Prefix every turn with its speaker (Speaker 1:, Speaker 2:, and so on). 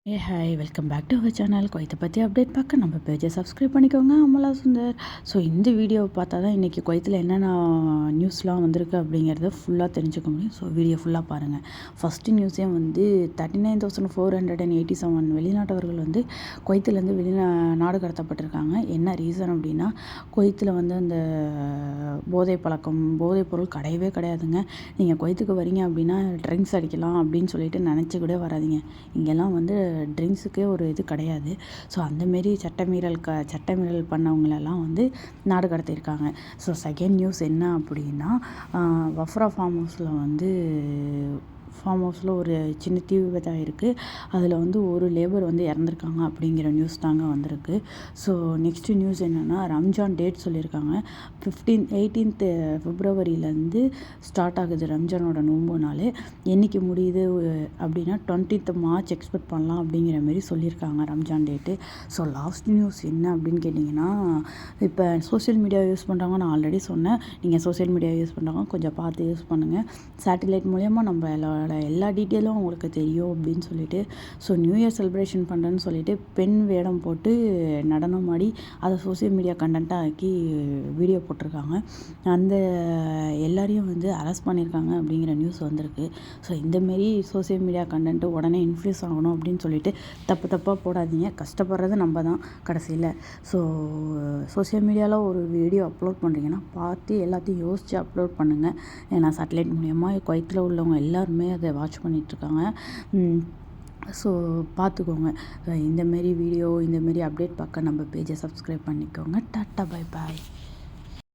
Speaker 1: Hi welcome back to our channel. குவைத்தை பற்றி update பார்க்க நம்ம பேஜை சப்ஸ்கிரைப் பண்ணிக்கோங்க. அமலா சுந்தர். ஸோ இந்த வீடியோவை பார்த்தா தான் இன்றைக்கி குவைத்தில் என்னென்ன நியூஸ்லாம் வந்திருக்கு அப்படிங்கிறத ஃபுல்லாக தெரிஞ்சுக்க முடியும். ஸோ வீடியோ ஃபுல்லாக பாருங்கள். ஃபஸ்ட்டு நியூஸே வந்து 39,487 வெளிநாட்டவர்கள் வந்து குவைத்திலேருந்து நாடு கடத்தப்பட்டிருக்காங்க. என்ன ரீசன் அப்படின்னா, குவைத்தில் வந்து அந்த போதைப் பொருள் கிடையவே கிடையாதுங்க. நீங்கள் குவைத்துக்கு வரீங்க அப்படின்னா ட்ரிங்க்ஸ் அடிக்கலாம் அப்படின்னு சொல்லிட்டு நினச்சி கூட வராதிங்க. இங்கெல்லாம் வந்து ட்ரிங்க்ஸுக்கே ஒரு இது கிடையாது. ஸோ அந்தமாரி சட்டமீறல் பண்ணவங்களெல்லாம் வந்து நாடு கடத்தியிருக்காங்க. ஸோ செகண்ட் நியூஸ் என்ன அப்படின்னா, வஃப்ரா ஃபார்ம் ஹவுஸில் ஒரு சின்ன தீ விபத்து ஆகிருக்கு. அதில் வந்து ஒரு லேபர் வந்து இறந்துருக்காங்க அப்படிங்கிற நியூஸ் தாங்க வந்திருக்கு. ஸோ நெக்ஸ்ட்டு நியூஸ் என்னென்னா, ரம்ஜான் டேட் சொல்லியிருக்காங்க. 18th பிப்ரவரியிலேருந்து ஸ்டார்ட் ஆகுது ரம்ஜானோட நோன்பு நாள். என்றைக்கு முடியுது அப்படின்னா 20th மார்ச் எக்ஸ்பெக்ட் பண்ணலாம் அப்படிங்கிற மாரி சொல்லியிருக்காங்க Ramzan date. So last news என்ன அப்படின்னு கேட்டிங்கன்னா, இப்போ சோஷியல் மீடியா யூஸ் பண்ணுறவங்க நான் ஆல்ரெடி சொன்னேன். நீங்கள் சோஷியல் மீடியா யூஸ் பண்ணுறவங்க கொஞ்சம் பார்த்து யூஸ் பண்ணுங்கள். சேட்டிலைட் மூலயமா நம்ம எல்லா டீட்டெயிலும் உங்களுக்கு தெரியும் அப்படின்னு சொல்லிட்டு, ஸோ நியூ இயர் செலிப்ரேஷன் பண்ணுறேன்னு சொல்லிட்டு பெண் வேடம் போட்டு நடனம் ஆடி அதை சோஷியல் மீடியா கண்டென்ட்டாக ஆக்கி வீடியோ போட்டிருக்காங்க. அந்த எல்லாரையும் வந்து அரெஸ்ட் பண்ணியிருக்காங்க அப்படிங்கிற நியூஸ் வந்திருக்கு. ஸோ இந்தமாரி சோஷியல் மீடியா கண்டென்ட்டு உடனே இன்ஃப்ளூயன்ஸ் ஆகணும் அப்படின்னு சொல்லிட்டு தப்பாக போடாதீங்க. கஷ்டப்படுறது நம்ம தான் கடைசியில். ஸோ சோஷியல் மீடியாவில் ஒரு வீடியோ அப்லோட் பண்ணுறீங்கன்னா பார்த்து எல்லாத்தையும் யோசித்து அப்லோட் பண்ணுங்கள். ஏன்னா சேட்டலைட் மூலயமா குவைத்தில் உள்ளவங்க எல்லாருமே அதை வாட்ச் பண்ணிகிட்ருக்காங்க. ஸோ பார்த்துக்கோங்க. இந்தமாரி வீடியோ இந்தமாரி அப்டேட் பார்க்க நம்ம பேஜை சப்ஸ்கிரைப் பண்ணிக்கோங்க. Tata bye bye.